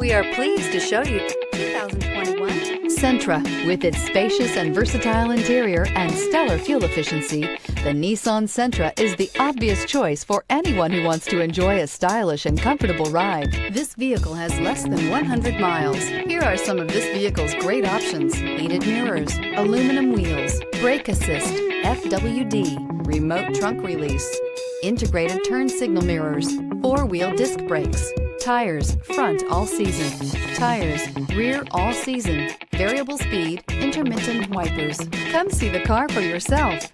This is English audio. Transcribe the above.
We are pleased to show you 2021 Sentra. With its spacious and versatile interior and stellar fuel efficiency, the Nissan Sentra is the obvious choice for anyone who wants to enjoy a stylish and comfortable ride. This vehicle has less than 100 miles. Here are some of this vehicle's great options: heated mirrors, aluminum wheels, brake assist, FWD, remote trunk release, integrated turn signal mirrors, four-wheel disc brakes, tires front all season, tires rear all season, variable speed, intermittent wipers. Come see the car for yourself.